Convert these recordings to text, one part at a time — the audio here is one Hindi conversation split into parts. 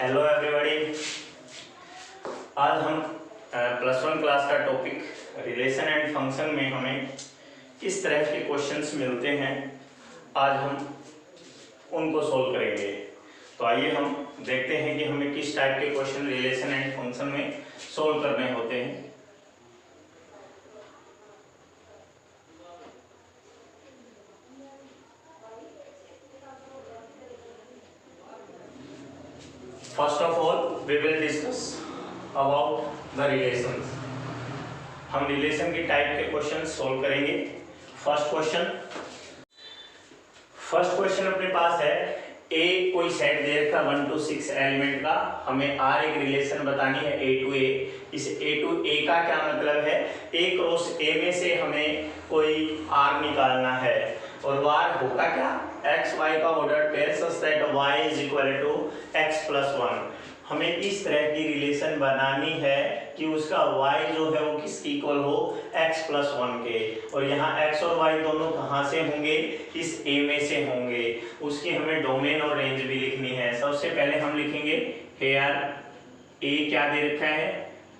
Hello everybody. आज हम प्लस वन क्लास का टॉपिक रिलेशन एंड फंक्शन में हमें किस तरह के क्वेश्चंस मिलते हैं, आज हम उनको सॉल्व करेंगे। तो आइए हम देखते हैं कि हमें किस टाइप के क्वेश्चन रिलेशन एंड फंक्शन में सॉल्व करने होते हैं। First of all we will discuss about the relations. हम रिलेशन के टाइप के क्वेश्चन सॉल्व करेंगे। फर्स्ट क्वेश्चन अपने पास है, ए कोई सेट दे रखा 1 to 6 एलिमेंट का, हमें आर एक रिलेशन बतानी है ए टू ए। इस ए टू ए का क्या मतलब है, ए क्रॉस ए में से हमें कोई आर निकालना है और वार होगा क्या, एक्स वाई का order pair such that Y is equal to X plus 1। हमें इस तरह की रिलेशन बनानी है कि उसका y जो है वो किसकी इक्वल हो, x प्लस 1 के। और यहाँ x और y दोनों कहाँ से होंगे, इस a में से होंगे। उसकी हमें डोमेन और रेंज भी लिखनी है। सबसे पहले हम लिखेंगे हेयर a क्या दे रखा है,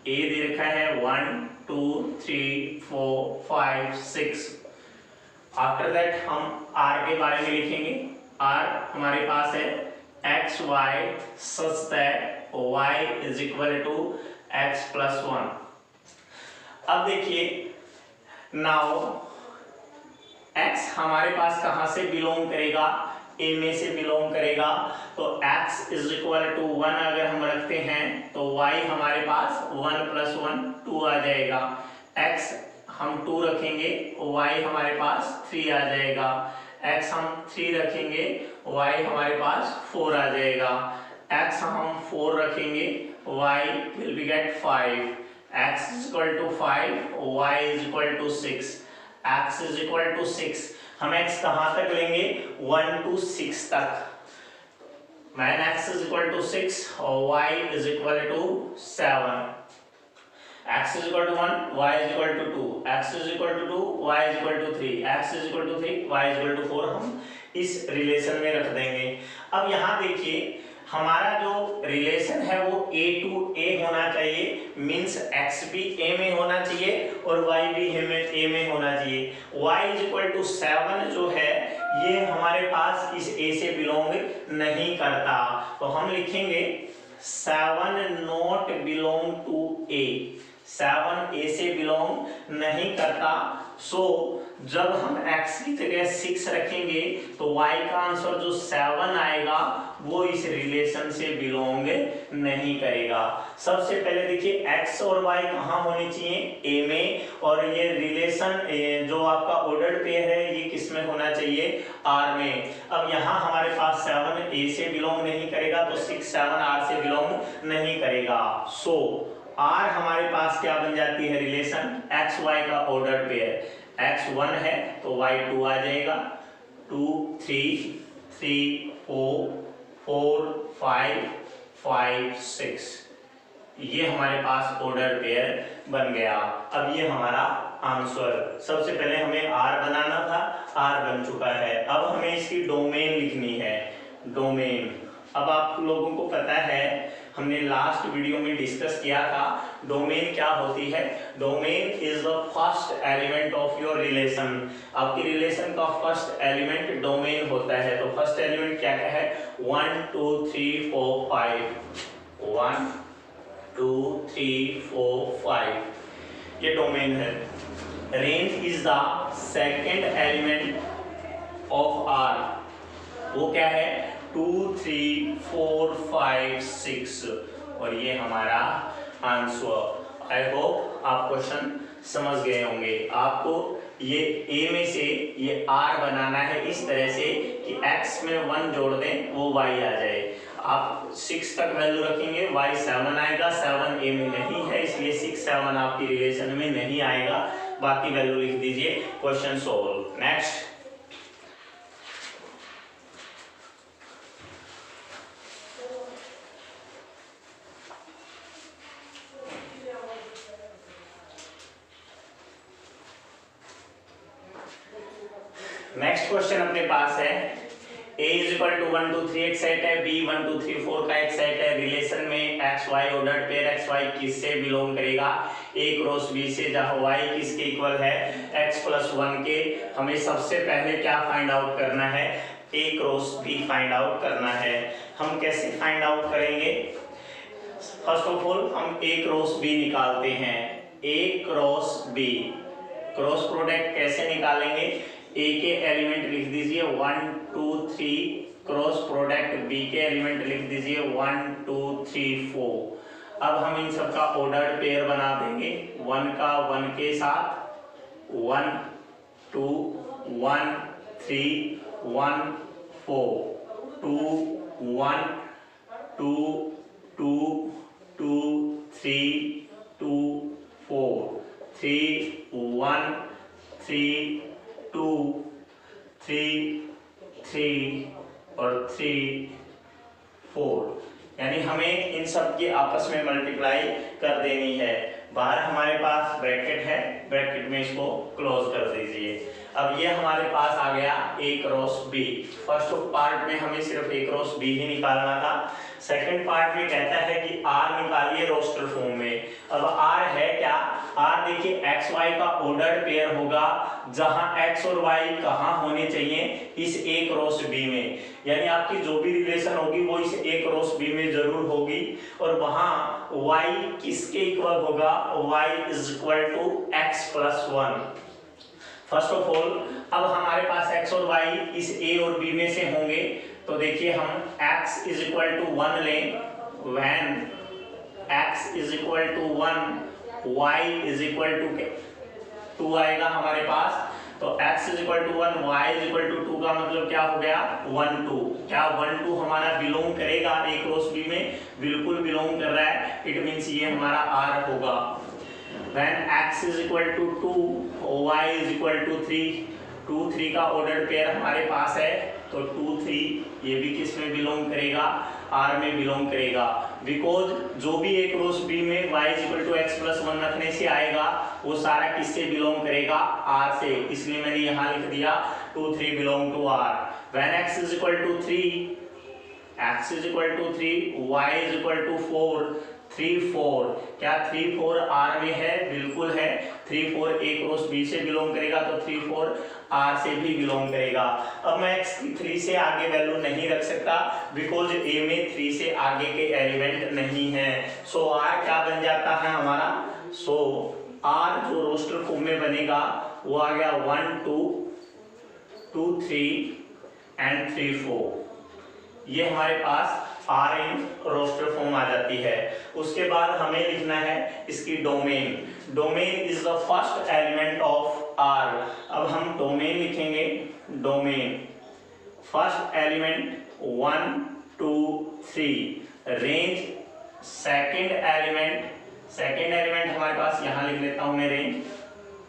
a दे रखा है 1 2 3 4 5 6। आफ्टर दैट हम r के बारे में लिखेंगे। r हमारे पास है X Y such that y is equal to x plus 1। अब देखिए नाउ x हमारे पास कहां से बिलोंग करेगा, a में से बिलोंग करेगा। तो x इज इक्वल टू 1 अगर हम रखते हैं तो y हमारे पास 1 प्लस 1 2 आ जाएगा। x हम 2 रखेंगे, y हमारे पास 3 आ जाएगा। x हम 3 रखेंगे, y हमारे पास 4 आ जाएगा। x हम 4 रखेंगे, y will be get 5। x is equal to 5, y is equal to 6। x is equal to 6। हम x कहाँ तक लेंगे, 1 to 6 तक। When x is equal to 6 और y is equal to 7। x is equal to 1, y is equal to 2, x is equal to 2, y is equal to 3, x is equal to 3, y is equal to 4 हम इस रिलेशन में रख देंगे। अब यहाँ देखिए हमारा जो रिलेशन है वो a टू a होना चाहिए, मीन्स x भी a में होना चाहिए और y भी a में होना चाहिए। y is equal to 7 जो है ये हमारे पास इस a से बिलोंग नहीं करता, तो हम लिखेंगे 7 not belong to a। 7 a से बिलोंग नहीं करता। सो जब हम x की जगह 6 रखेंगे तो y का आंसर जो 7 आएगा वो इस रिलेशन से बिलोंग नहीं करेगा। सबसे पहले देखिए x और y कहाँ होनी चाहिए, a में, और ये रिलेशन जो आपका ऑर्डर्ड पेयर है ये किस में होना चाहिए, r में। अब यहाँ हमारे पास 7 a से बिलोंग नहीं करेगा तो 6 7 r से बिलोंग नहीं करेगा। सो R हमारे पास क्या बन जाती है रिलेशन, एक्स वाई का ऑर्डर पेयर। x 1 है तो y 2 आ जाएगा, 2 3 3 4 4 5 5 6, ये हमारे पास ऑर्डर पेयर बन गया। अब ये हमारा आंसर, सबसे पहले हमें R बनाना था, R बन चुका है। अब हमें इसकी डोमेन लिखनी है। डोमेन, अब आप लोगों को पता है हमने लास्ट वीडियो में डिस्कस किया था डोमेन क्या होती है। Domain is the first element of your relation. आपकी रिलेशन का फर्स्ट एलिमेंट डोमेन होता है। तो फर्स्ट एलिमेंट क्या क्या है, 1 2 3 4 5, 1 2 3 4 5, ये डोमेन है। Range is the second element of R, वो क्या है 2 3 4 5 6, और ये हमारा आंसर। आई होप आप क्वेश्चन समझ गए होंगे। आपको ये a में से ये r बनाना है इस तरह से कि x में 1 जोड़ दें वो y आ जाए। आप 6 तक वैल्यू रखेंगे, y 7 आएगा, 7 a में नहीं है इसलिए 6 7 आपकी रिलेशन में नहीं आएगा। बाकी वैल्यू लिख दीजिए, क्वेश्चन सॉल्व। नेक्स्ट क्वेश्चन अपने पास है, A इज इक्वल टू 1 2 3 एक सेट है, B 1 2 3 4 का एक सेट है। रिलेशन में X Y ordered pair X Y किससे बिलोंग करेगा? A क्रॉस B से, जहाँ y किसके इक्वल है? x प्लस 1 के। हमें सबसे पहले क्या फाइंड आउट करना है? A cross B find out करना है। हम कैसे फाइंड आउट करेंगे? फर्स्ट ऑफ ऑल हम A क्रॉस B निकालते हैं। A cross B cross product कैसे निकालेंगे? A के एलिमेंट लिख दीजिए 1 2 3, क्रॉस प्रोडक्ट B के एलिमेंट लिख दीजिए 1 2 3 4। अब हम इन सब का ऑर्डर्ड पेयर बना देंगे। 1 का 1 के साथ 1 2 1 3 1 4 2 1 2 2 2 3 2 4 3 1 3 2 3 3 और 3 4, यानी हमें इन सब की आपस में मल्टीप्लाई कर देनी है। बाहर हमारे पास ब्रैकेट है, ब्रैकेट में इसको क्लोज कर दीजिए। अब ये हमारे पास आ गया A cross B। First part में हमें सिर्फ A क्रॉस B ही निकालना था। सेकंड पार्ट में कहता है कि R निकालिए रोस्टर फॉर्म में। अब R है क्या? R देखिए x y का ऑर्डर्ड पेयर होगा, जहां x और y कहां होने चाहिए? इस A क्रॉस B में। यानी आपकी जो भी रिलेशन होगी वो इस A क्रॉस B में जरूर होगी, और वहां y किसके इक्वल होगा? y is equal to x plus 1। First of all अब हमारे पास x और y इस A और B में से होंगे, तो देखिए हम x इज इक्वल टू 1 लें, when x is equal to 1 y is equal to 2 आएगा हमारे पास। तो x is equal to 1 y is equal to 2 का मतलब क्या हो गया? 1 2। क्या 1 2 हमारा बिलोंग करेगा A क्रॉस B में? बिल्कुल बिलोंग कर रहा है। इट मींस ये हमारा R होगा। When x is equal to 2, y is equal to 3, 2 3 का ऑर्डर्ड पेयर हमारे पास है, तो 2 3 ये भी किस में बिलोंग करेगा? R में बिलोंग करेगा। बिकॉज जो भी A क्रॉस B में y is equal to x plus 1 रखने से आएगा, वो सारा किससे बिलोंग करेगा? R से। इसलिए मैंने यहाँ लिख दिया 2 3 belong to R। When x is equal to 3, x is equal to 3, y is equal to 4, 3 4। क्या 3 4 R में है? बिल्कुल है। 3 4 A क्रॉस B से बिलोंग करेगा, तो 3 4 R से भी बिलोंग करेगा। अब मैं x की 3 से आगे वैल्यू नहीं रख सकता, बिकॉज A में 3 से आगे के एलिमेंट नहीं है। सो R क्या बन जाता है हमारा? सो R जो रोस्टर फॉर्म में बनेगा वो आ गया 1 2 2 3 एंड 3 4। ये हमारे पास R इन रोस्टर फॉर्म आ जाती है। उसके बाद हमें लिखना है इसकी domain. Domain is the first element of R। अब हम डोमेन लिखेंगे। Domain first element 1 2 3, range second element. Second element हमारे पास यहाँ लिख लेता हूँ मैं range.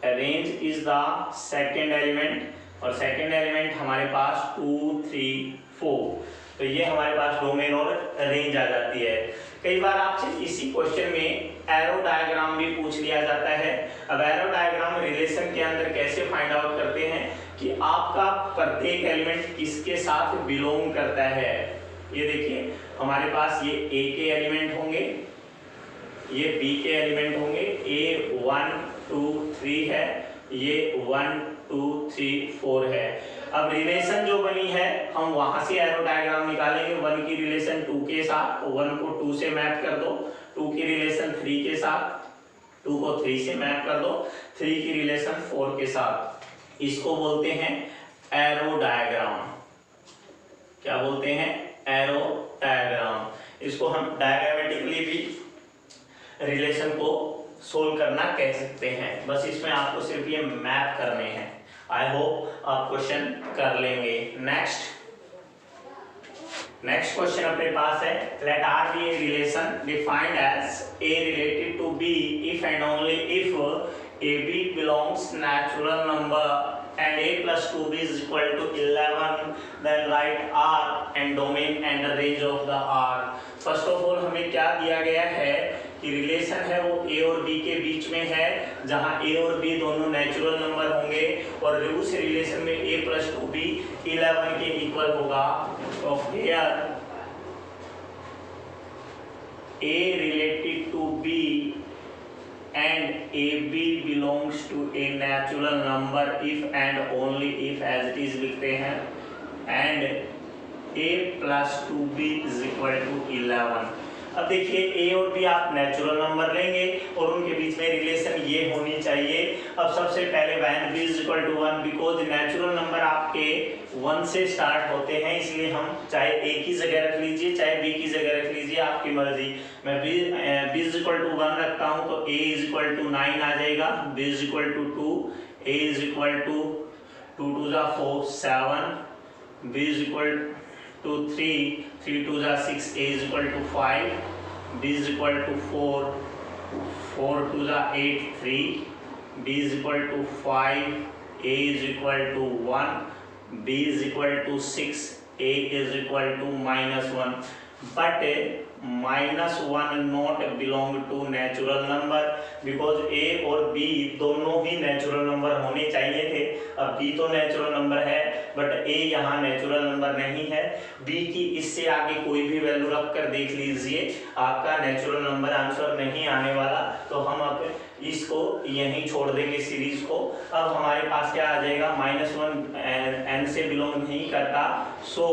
Range is the second element, और सेकंड एलिमेंट हमारे पास 2 3 4। तो ये हमारे पास डोमेन और रेंज आ जाती है। कई बार आपसे इसी क्वेश्चन में एरो डायग्राम भी पूछ लिया जाता है। अब एरो डायग्राम रिलेशन के अंदर कैसे फाइंड आउट करते हैं कि आपका प्रत्येक एलिमेंट किसके साथ बिलोंग करता है। ये देखिए हमारे पास ये A के एलिमेंट होंगे, ये B के एलिमेंट होंगे। A 1 2 3 है, ये 1 2 3 4 है। अब रिलेशन जो बनी है हम वहां से एरो डायग्राम निकालेंगे। 1 की रिलेशन 2 के साथ, 1 को 2 से मैप कर दो। 2 की रिलेशन 3 के साथ, 2 को 3 से मैप कर दो। 3 की रिलेशन 4 के साथ। इसको बोलते हैं एरो डायग्राम। क्या बोलते हैं? Arrow diagram. इसको हम डायग्रामेटिकली भी रिलेशन को सोल्व करना कह सकते हैं। बस इसमें आपको सिर्फ ये मैप करने हैं। आई होप आप क्वेश्चन कर लेंगे। नेक्स्ट क्वेश्चन अपने पास है, late R be a relation defined as A related to B if and only if AB belongs natural number and A plus 2B is equal to 11, then write R and domain and the range of the R। First of all हमें क्या दिया गया है कि रिलेशन है वो ए और बी के बीच में है, जहां ए और बी दोनों नेचुरल नंबर होंगे और उस रिलेशन में a + 2b 11 के इक्वल होगा। तो here a related to b and ab belongs to a natural number if and only if, as it is लिखते हैं, and a + 2b = 11। अब देखिए a और b आप नेचुरल नंबर लेंगे और उनके बीच में रिलेशन ये होनी चाहिए। अब सबसे पहले when b = 1, because natural number आपके 1 से स्टार्ट होते हैं, इसलिए हम चाहे a की जगह रख लीजिए चाहे b की जगह रख लीजिए, आपकी मर्जी। मैं b = 1 रखता हूँ तो a = 9 आ जाएगा, b = 2, a = 2 2 4 7, b = 3 3 2 6, a = 5, b = 4 4 2 8 3, b = 5, a = 1, b = 6, a = -1, but -1 not belong to natural number, because a और b दोनों ही नेचुरल नंबर होने चाहिए थे। अब b तो नेचुरल नंबर है बट a यहाँ नेचुरल नंबर नहीं है। b की इससे आगे कोई भी वैल्यू रख कर देख लीजिए, आपका नेचुरल नंबर आंसर नहीं आने वाला, तो हम अब इसको यहीं छोड़ देंगे सीरीज को। अब हमारे पास क्या आ जाएगा, -1 n से बिलोंग नहीं करता, सो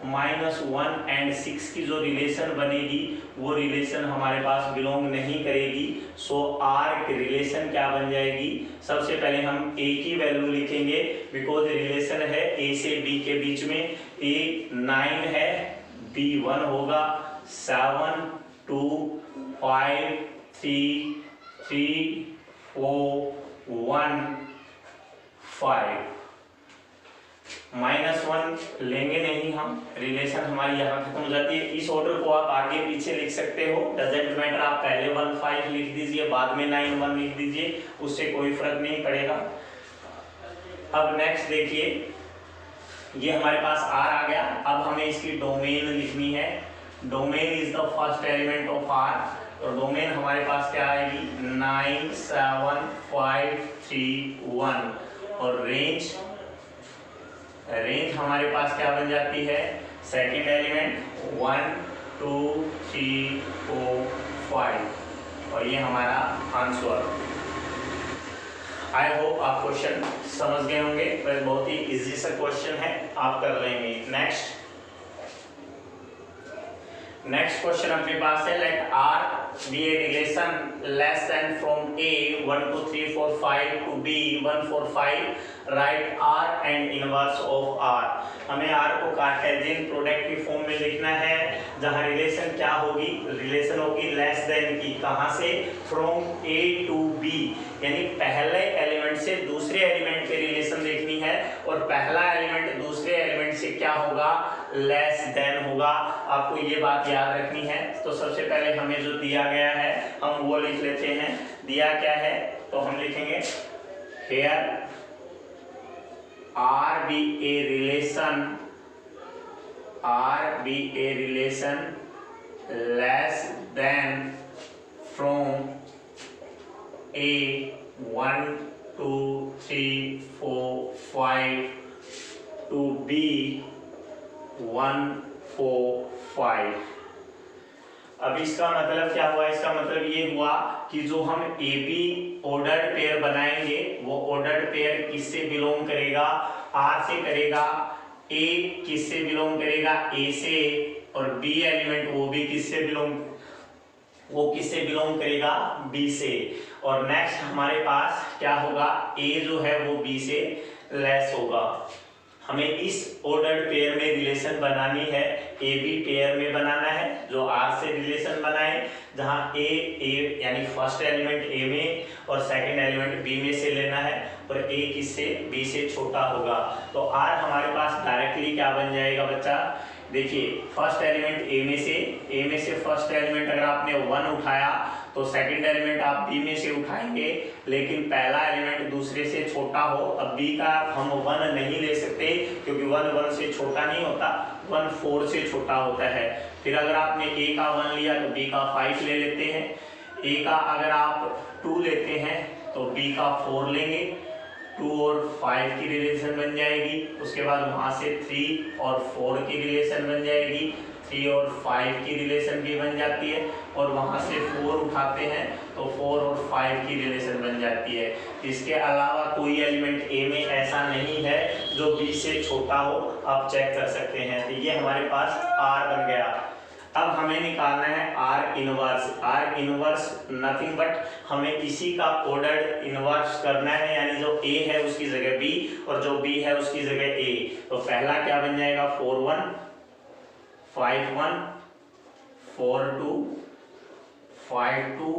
-1 and 6 की जो रिलेशन बनेगी वो रिलेशन हमारे पास बिलोंग नहीं करेगी। सो आर की रिलेशन क्या बन जाएगी, सबसे पहले हम a की वैल्यू लिखेंगे, बिकॉज रिलेशन है a से b के बीच में। a 9 है, b 1 होगा, 7 2 5 3 3 4 1 5। -1 लेंगे नहीं हम, रिलेशन हमारी यहाँ खत्म हो जाती है। इस ऑर्डर को आप आगे पीछे लिख सकते हो, डजेंट मैटर, आप पहले 1 5 लिख दीजिए, बाद में 9 1 लिख दीजिए, उससे कोई फर्क नहीं पड़ेगा। अब नेक्स्ट देखिए, ये हमारे पास R आ गया। अब हमें इसकी डोमेन लिखनी है। Domain is the first element of R, और डोमेन हमारे पास क्या आएगी, 9 7 5 3 1, और रेंज हमारे पास क्या बन जाती है, सेकेंड एलिमेंट 1 2 3 4 5, और ये हमारा आंसर। आई होप आप क्वेश्चन समझ गए होंगे, बहुत ही इजी सा क्वेश्चन है, आप कर लेंगे। नेक्स्ट क्वेश्चन अपने पास है, late R be a relation less than from A 1 2 3 4 5 to B 1 4 5, right R and inverse of R। हमें R को कार्टेशियन प्रोडक्ट की फॉर्म में लिखना है, जहां रिलेशन क्या होगी, रिलेशन होगी लेस देन की, कहां से, फ्रॉम A to B, यानी पहले एलिमेंट से दूसरे एलिमेंट के रिलेशन देखनी है, और पहला एलिमेंट दूसरे एलिमेंट से क्या होगा, लेस देन होगा। आपको ये बात याद रखनी है। तो सबसे पहले हमें जो दिया गया है हम वो लिख लेते हैं। दिया क्या है, तो हम लिखेंगे here R be a relation less than from A 1 2 3 4 5 to B 1 4 5। अब इसका मतलब क्या हुआ, इसका मतलब ये हुआ कि जो हम ए बी ऑर्डर्ड पेयर बनाएंगे वो ऑर्डर्ड पेयर किससे बिलोंग करेगा, आर से करेगा। ए किससे बिलोंग करेगा, ए से, और बी एलिमेंट वो भी किससे बिलोंग करेगा, बी से। और नेक्स्ट हमारे पास क्या होगा, ए जो है वो बी से लेस होगा। हमें इस ऑर्डर्ड पेयर में रिलेशन बनानी है, ए बी पेयर में बनाना है, जो आर से रिलेशन बनाए, जहां ए यानी फर्स्ट एलिमेंट ए में और सेकंड एलिमेंट बी में से लेना है, और ए किससे, बी से छोटा होगा। तो आर हमारे पास डायरेक्टली क्या बन जाएगा बच्चा, देखिए फर्स्ट एलिमेंट ए में से फर्स्ट एलिमेंट अगर आपने 1 उठाया तो सेकंड एलिमेंट आप बी में से उठाएंगे, लेकिन पहला एलिमेंट दूसरे से छोटा हो। अब बी का हम 1 नहीं ले सकते क्योंकि 1 से छोटा नहीं होता, 1 4 से छोटा होता है। फिर अगर आपने ए का 1 लिया तो बी का 5 ले लेते हैं। ए का अगर आप 2 लेते हैं तो बी का 4 लेंगे, 2 और 5 की रिलेशन बन जाएगी। उसके बाद वहाँ से 3 और 4 की रिलेशन बन जाएगी, 3 और 5 की रिलेशन भी बन जाती है, और वहाँ से 4 उठाते हैं तो 4 और 5 की रिलेशन बन जाती है। इसके अलावा कोई एलिमेंट ए में ऐसा नहीं है जो बी से छोटा हो, आप चेक कर सकते हैं। तो ये हमारे पास आर बन गया। अब हमें निकालना है are inverse. Are inverse nothing but हमें इसी का ऑर्डर इनवर्स करना है, यानी जो ए है उसकी जगह बी और जो बी है उसकी जगह ए। तो पहला क्या बन जाएगा, 4 1 5 1 4 2 5 2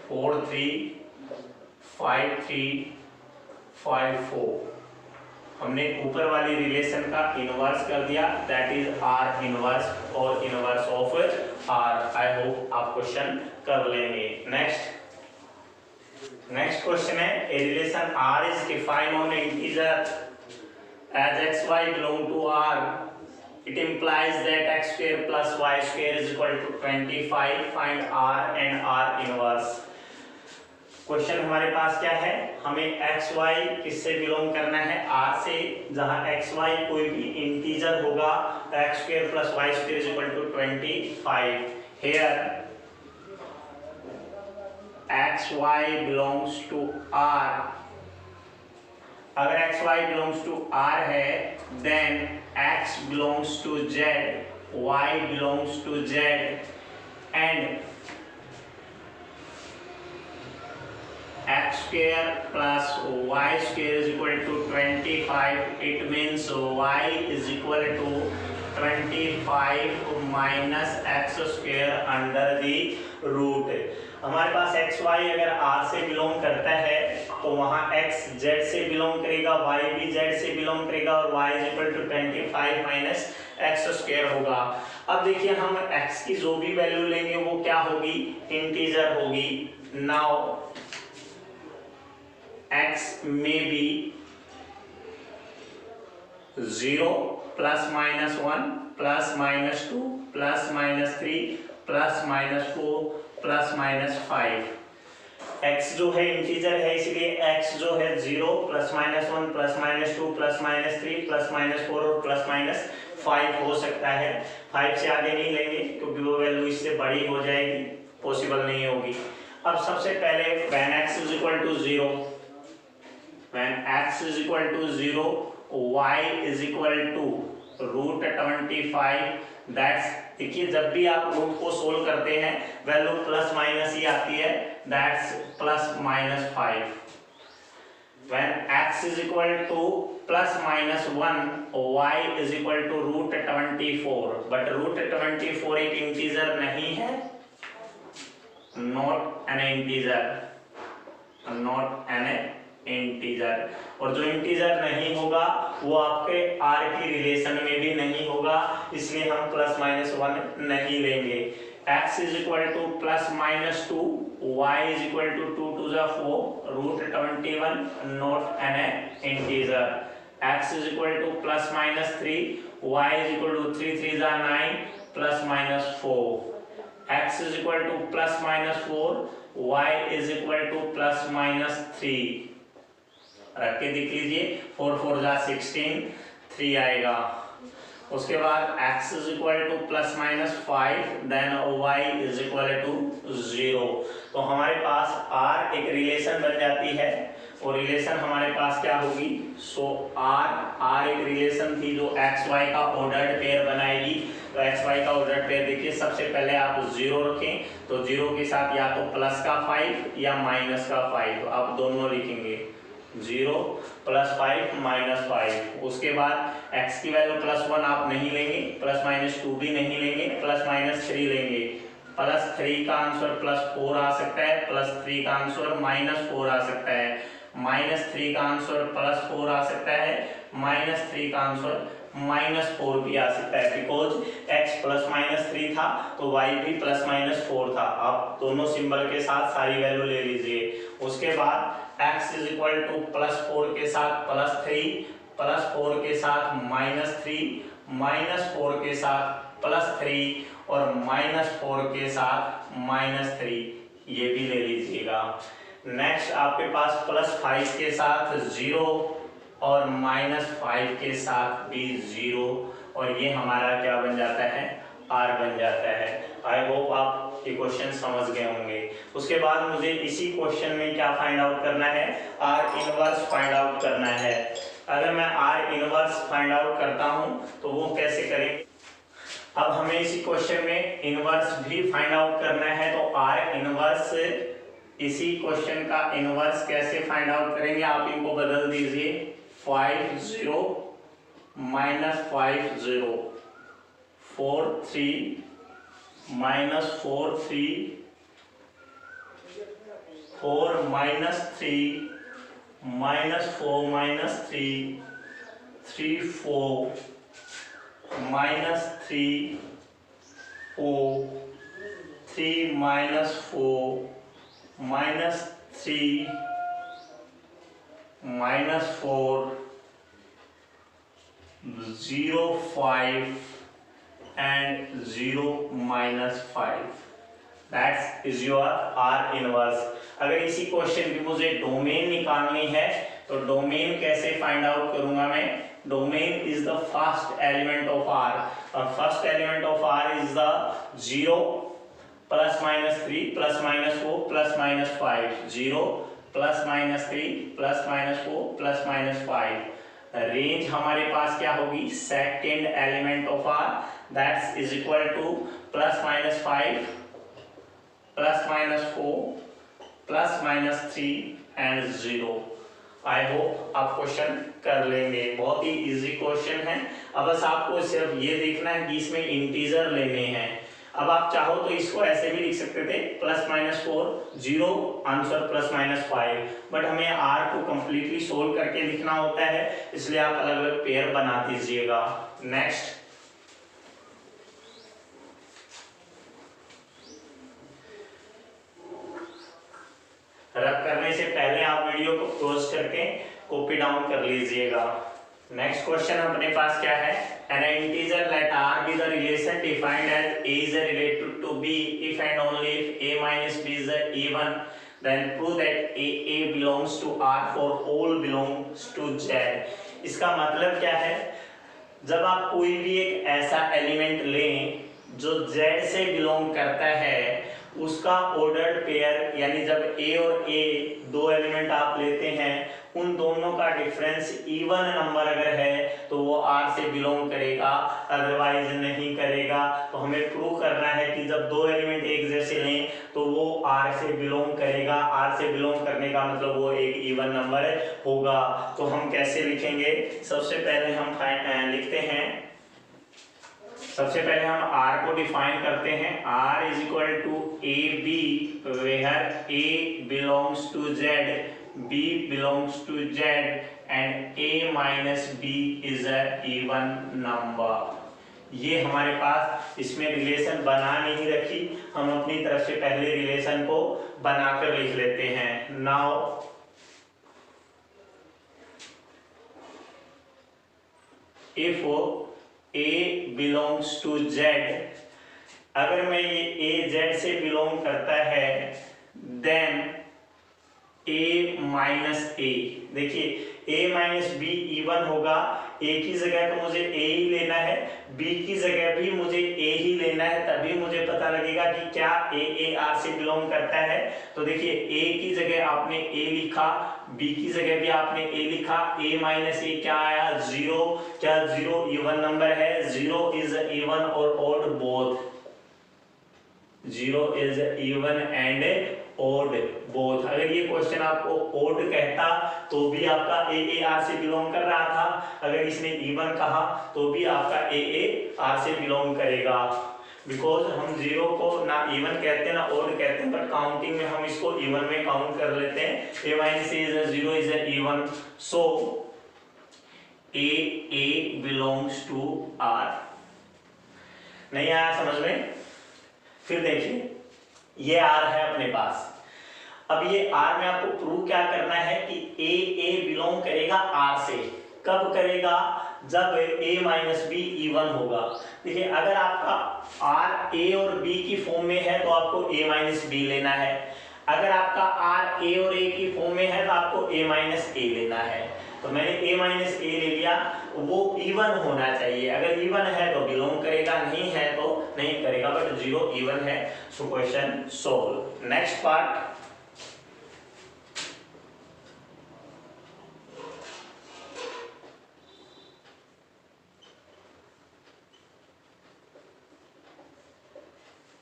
4 3 5 3 5 4। हमने ऊपर वाली रिलेशन का इनवर्स कर दिया, दैट इज आर इनवर्स और inverse of R. I hope आप क्वेश्चन कर लेंगे। नेक्स्ट क्वेश्चन है, a relation R is defined on integer as x y belong to R, it implies that x square plus y square is equal to 25, find r and r inverse। Question हमारे पास क्या है, हमें एक्स वाई किससे बिलोंग करना है, आर से, जहां एक्स वाई कोई भी इंटीजर होगा तो x square plus y square is equal to 25। Here x y belongs to R. अगर x y belongs to R है then x belongs to Z, y belongs to Z, and x square plus y square is equal to 25. It means y is equal to 25 minus x square under the root। हमारे पास एक्स वाई अगर आर से बिलोंग करता है तो वहाँ एक्स जेड से बिलोंग करेगा, वाई भी जेड से बिलोंग करेगा, और y is equal to 25 minus X square होगा। अब देखिए हम x की जो भी वैल्यू लेंगे वो क्या होगी, इंटीजर होगी। Now x may be 0 plus minus 1 plus minus 2 plus minus 3 plus minus 4 plus minus 5। x जो है इंटीजर है इसलिए x जो है 0 plus minus 1 plus minus 2 plus minus 3 plus minus 4 और प्लस माइनस 5 हो सकता है। 5 से आगे नहीं लेंगे क्योंकि वो वैल्यू इससे बड़ी हो जाएगी, पॉसिबल नहीं होगी। अब सबसे पहले when x is equal to 0, when x is equal to 0, y is equal to root 25। That's, देखिए जब भी आप रूट को सोल्व करते हैं वैल्यू प्लस माइनस ही आती है, that's plus minus 5। when x is equal to plus minus 1, y is equal to root 24, but root 24 एक इंटीजर नहीं है, not an integer, not an integer. और जो इंटीजर नहीं होगा वो आपके r की रिलेशन में भी नहीं होगा, इसलिए हम प्लस माइनस 1 नहीं लेंगे। x is equal to plus minus 2, y is equal to 2 to the 4, root 21, not an integer। x is equal to plus minus 3, y is equal to 3 3 the 9, plus minus 4। x is equal to plus minus 4, y is equal to plus minus 3। रख के देख लीजिए, 4 4 जा 16, 3 आएगा। उसके बाद x is equal to plus minus 5, then y is equal to 0। तो हमारे पास r एक रिलेशन बन जाती है और रिलेशन हमारे पास क्या होगी, सो r एक रिलेशन थी जो x y का ऑर्डर्ड पेयर बनाएगी। तो x y का ऑर्डर्ड पेयर देखिए, सबसे पहले आप 0 रखें तो 0 के साथ या तो प्लस का 5 या माइनस का 5, तो आप दोनों लिखेंगे 0 प्लस 5 माइनस 5। उसके बाद x की वैल्यू प्लस 1 आप नहीं लेंगे, प्लस माइनस 2 भी नहीं लेंगे, प्लस माइनस 3 लेंगे। प्लस 3 का आंसर प्लस 4 आ सकता है, प्लस 3 का आंसर माइनस 4 आ सकता है, माइनस 3 का आंसर प्लस 4 आ सकता है, माइनस 3 का आंसर माइनस 4 भी आ सकता है, बिकॉज x प्लस माइनस 3 था तो y भी प्लस माइनस 4 था। आप दोनों सिंबल के साथ सारी वैल्यू ले लीजिए। उसके बाद x is equal two plus 4 के साथ प्लस 3, प्लस 4 के साथ माइनस 3, माइनस 4 के साथ प्लस 3 और माइनस 4 के साथ माइनस 3। ये भी ले लीजिएगा। नेक्स्ट आपके पास +5 के साथ 0 और -5 के साथ भी 0, और ये हमारा क्या बन जाता है, r बन जाता है। आई होप आप ये क्वेश्चन समझ गए होंगे। उसके बाद मुझे इसी क्वेश्चन में क्या फाइंड आउट करना है, r इनवर्स फाइंड आउट करना है। अगर मैं r इनवर्स फाइंड आउट करता हूँ तो वो कैसे करें। अब हमें इसी क्वेश्चन में इनवर्स भी फाइंड आउट करना है, तो r इनवर्स, इसी क्वेश्चन का इनवर्स कैसे फाइंड आउट करेंगे, आप इनको बदल दीजिए। 5 0 -5 0 4 3 -4 3 4 -3 -4 -3 3 4 -3 4 3 -4 -3 -4 0 5 and 0 -5, that is your r inverse. अगर इसी क्वेश्चन की मुझे डोमेन निकालनी है तो डोमेन कैसे फाइंड आउट करूंगा मैं, domain is the first element of r, और first element of r is the 0 +-3 +-4 +-5, 0 +-3 +-4 +-5। Range हमारे पास क्या होगी, second element of r, that's is equal to +-5 +-4 +-3 and 0। I hope आप क्वेश्चन कर लेंगे, बहुत ही इजी क्वेश्चन है। अब बस आपको सिर्फ ये देखना है कि इसमें इंटीजर लेने हैं। अब आप चाहो तो इसको ऐसे भी लिख सकते थे, +-4 0 आंसर +-5, बट हमें r को कंप्लीटली सोल्व करके लिखना होता है, इसलिए आप अलग अलग पेयर बना दीजिएगा। नेक्स्ट, रब करने से पहले आप वीडियो को क्लोज करके कॉपी डाउन कर लीजिएगा। नेक्स्ट क्वेश्चन अपने पास क्या है, an integer let r be the relation defined as a is related to b if and only if a minus b is even, then prove that a belongs to r for all belongs to z। इसका मतलब क्या है, जब आप कोई भी एक ऐसा एलिमेंट लें जो z से बिलोंग करता है, उसका ऑर्डर्ड पेयर, यानी जब a और a दो एलिमेंट आप लेते हैं, उन दोनों का डिफरेंस इवन नंबर अगर है तो वो r से बिलोंग करेगा, अदरवाइज नहीं करेगा। तो हमें प्रूव करना है कि जब दो एलिमेंट एक जैसे लें तो वो r से बिलोंग करेगा। r से बिलोंग करने का मतलब वो एक इवन नंबर होगा। तो हम कैसे लिखेंगे, सबसे पहले हम लिखते हैं, सबसे पहले हम r को डिफाइन करते हैं, r is equal to A B where a belongs to z, b belongs to z and a minus b is a even number। ये हमारे पास इसमें रिलेशन बना नहीं रखी, हम अपनी तरफ से पहले रिलेशन को बनाकर लिख लेते हैं। Now if a belongs to z, अगर मैं ये a z से बिलोंग करता है, then a माइनस a, देखिए a माइनस b इवन होगा, a की जगह तो मुझे a ही लेना है, b की जगह भी मुझे a ही लेना है, तभी मुझे पता लगेगा कि क्या a r से बिलोंग करता है। तो देखिए a की जगह आपने a लिखा, b की जगह भी आपने a लिखा, a माइनस a क्या आया, 0। क्या 0 इवन नंबर है, 0 इज इवन और odd both, 0 is even and odd both. अगर ये क्वेश्चन आपको ओड कहता तो भी आपका a r से बिलोंग कर रहा था, अगर इसने इवन कहा तो भी आपका a r से बिलोंग करेगा, बिकॉज हम 0 को ना इवन कहते हैं ना ओड कहते हैं, बट काउंटिंग में हम इसको इवन में काउंट कर लेते हैं। a minus a is 0 is even, so a belongs to r। नहीं आया समझ में? फिर देखिए ये r है अपने पास, अब ये r में आपको प्रूव क्या करना है कि a बिलोंग करेगा r से, कब करेगा? जब a माइनस बी इवन होगा। देखिए अगर आपका r a और b की फॉर्म में है तो आपको a माइनस बी लेना है, अगर आपका r a और a की फॉर्म में है तो आपको a माइनस a लेना है। तो मैंने a माइनस a ले लिया, वो इवन होना चाहिए, अगर इवन है तो बिलोंग करेगा, नहीं है तो नहीं करेगा, बट 0 इवन है। So question solve. Next part,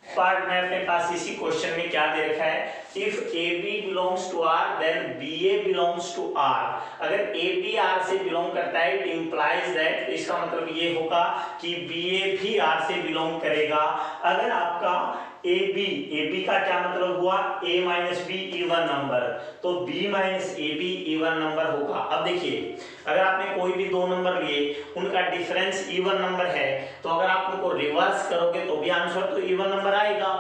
part में अपने पास इसी क्वेश्चन में क्या दे रखा है, if AB belongs to R then BA belongs to R। अगर AB R से बिलोंग करता है इट इंप्लाइज दैट, इसका मतलब ये होगा कि BA भी R से बिलोंग करेगा। अगर आपका AB का क्या मतलब हुआ, A minus B even number, तो B minus AB even number होगा। अब देखिए अगर आपने कोई भी दो नंबर लिए, उनका डिफरेंस इवन नंबर है, तो अगर आप उनको रिवर्स करोगे तो भी आंसर तो इवन नंबर आएगा।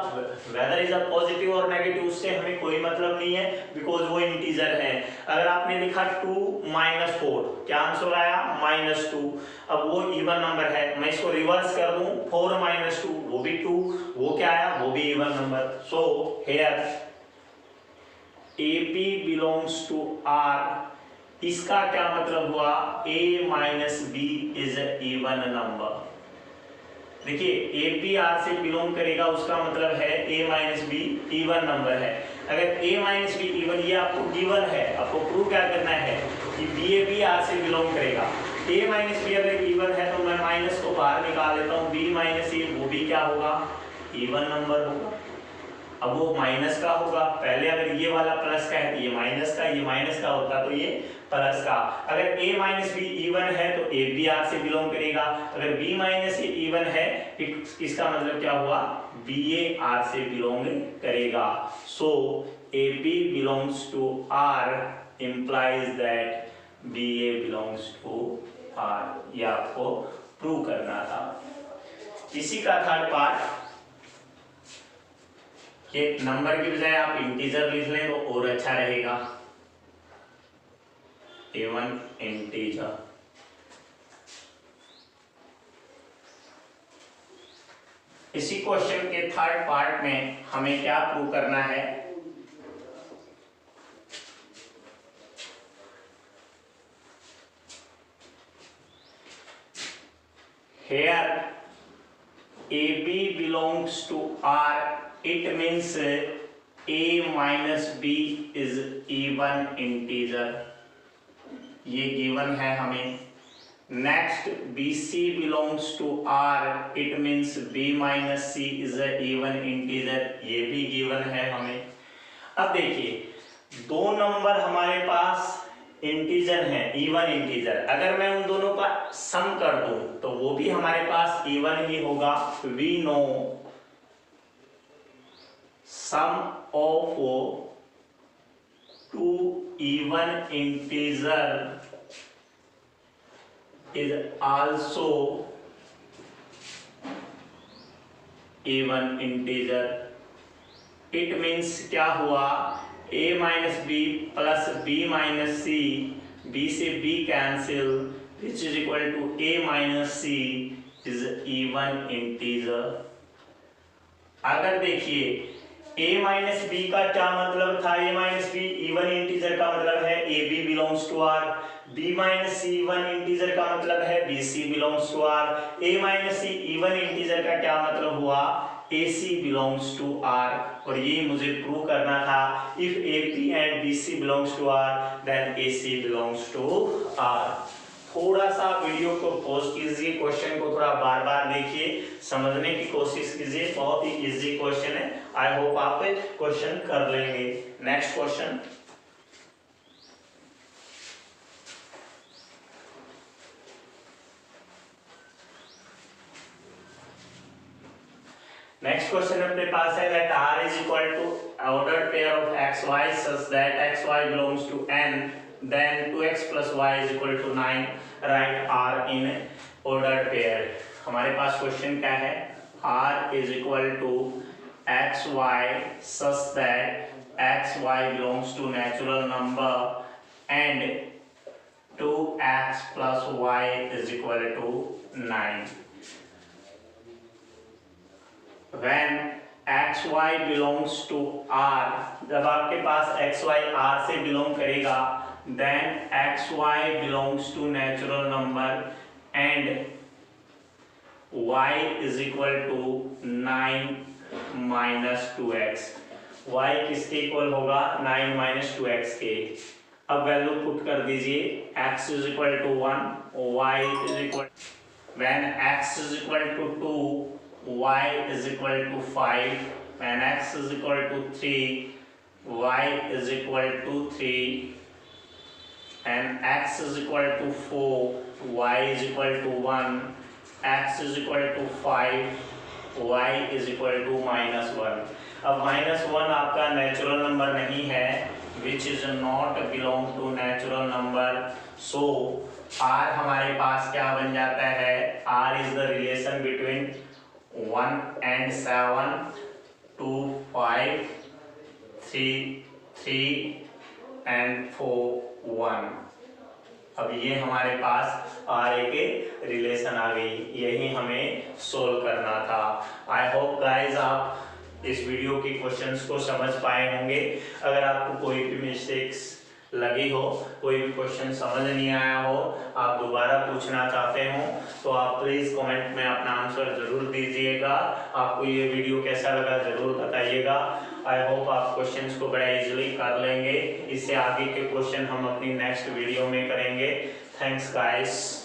वेदर इज अ पॉजिटिव और नेगेटिव उससे हमें कोई मतलब नहीं है, बिकॉज वो इंटीजर है। अगर आपने लिखा 2 माइनस 4, क्या आंसर आया? -2। अब वो इवन नंबर है, मैं इसको रिवर्स कर दूं 4 माइनस 2, वो भी 2, वो क्या आया? वो भी even number. So here AB belongs to R, इसका क्या मतलब हुआ? A minus B is even number. देखिए AB R से बिलोंग करेगा, उसका मतलब है A minus B even number है। अगर A माइनस बी इवन, ये आपको गिवन है, आपको प्रूव क्या करना है कि BA भी R से बिलोंग करेगा। A माइनस बी अगर इवन है तो मैं माइनस को बाहर निकाल लेता हूँ, B माइनस ए वो भी क्या होगा? इवन नंबर होगा। अब वो माइनस का होगा, पहले अगर ये वाला प्लस का है तो ये माइनस का, ये माइनस का होता तो ये प्लस का। अगर A माइनस बी इवन है तो A भी R से बिलोंग करेगा, अगर B माइनस ए इवन है इसका मतलब क्या हुआ? BA R से बिलोंग करेगा। So AB belongs to R implies that BA belongs to R, ये आपको प्रूव करना था। इसी का थर्ड पार्ट, ये नंबर की बजाय आप इंटीजर लिख लें तो और अच्छा रहेगा, A1 इंटीजर। इसी क्वेश्चन के थर्ड पार्ट में हमें क्या प्रूव करना है? Here AB belongs to R, it means A minus B is even integer, ये गिवन है हमें। Next BC belongs to R, it means B minus C is a even integer, ये भी गिवन है हमें। अब देखिए दो नंबर हमारे पास इंटीजर है, इवन इंटीजर, अगर मैं उन दोनों का सम कर दूं तो वो भी हमारे पास इवन ही होगा। We know sum of two even integer is also even integer. It means क्या हुआ? A minus b plus b minus c, b से b cancel, which is equal to A minus c is even integer. अगर देखिए A माइनस बी का क्या मतलब था? A minus B even integer का मतलब है AB belongs to R, B minus C even integer का मतलब है BC belongs to R, A minus C even integer का क्या मतलब हुआ? AC belongs to R, और ये मुझे प्रूव करना था। If AP and BC belongs to R, then AC belongs to R। थोड़ा सा वीडियो को पॉज कीजिए, क्वेश्चन को थोड़ा बार बार देखिए, समझने की कोशिश कीजिए, बहुत ही इजी क्वेश्चन है। आई होप आप क्वेश्चन कर लेंगे। नेक्स्ट क्वेश्चन, नेक्स्ट क्वेश्चन अपने पास है that R is equal to ordered pair of x y such that x y belongs to n, then 2x plus y is equal to 9, write R in ordered pair। हमारे पास क्वेश्चन क्या है? R is equal to x y such that x y belongs to natural number and 2x plus y is equal to 9. When x y belongs to r, जब आपके पास x y r से बिलोंग करेगा, then x y belongs to natural number and y is equal to 9 minus 2x. y किसके इक्वल होगा? 9 minus 2x के. अब वैल्यू पुट कर दीजिए. x is equal to 1, y is equal, when x is equal to 2, y is equal to 5, when x is equal to 3, y is equal to 3, and x is equal to 4, y is equal to 1, x is equal to 5, y is equal to -1. अब -1 आपका नेचुरल नंबर नहीं है, which is not belong to natural number, so r हमारे पास क्या बन जाता है? r is the relation between 1 and 7, 2, 5, 3 and 4, 1. अब ये हमारे पास आर ए के रिलेशन आ गई, यही हमें सोल्व करना था. आई होप गाइज आप इस वीडियो के क्वेश्चंस को समझ पाए होंगे. अगर आपको कोई भी मिस्टेक्स लगी हो, कोई भी क्वेश्चन समझ नहीं आया हो, आप दोबारा पूछना चाहते हो, तो आप प्लीज़ कमेंट में अपना आंसर ज़रूर दीजिएगा. आपको ये वीडियो कैसा लगा ज़रूर बताइएगा. आई होप आप क्वेश्चंस को बड़ा इजीली कर लेंगे. इससे आगे के क्वेश्चन हम अपनी नेक्स्ट वीडियो में करेंगे. Thanks guys.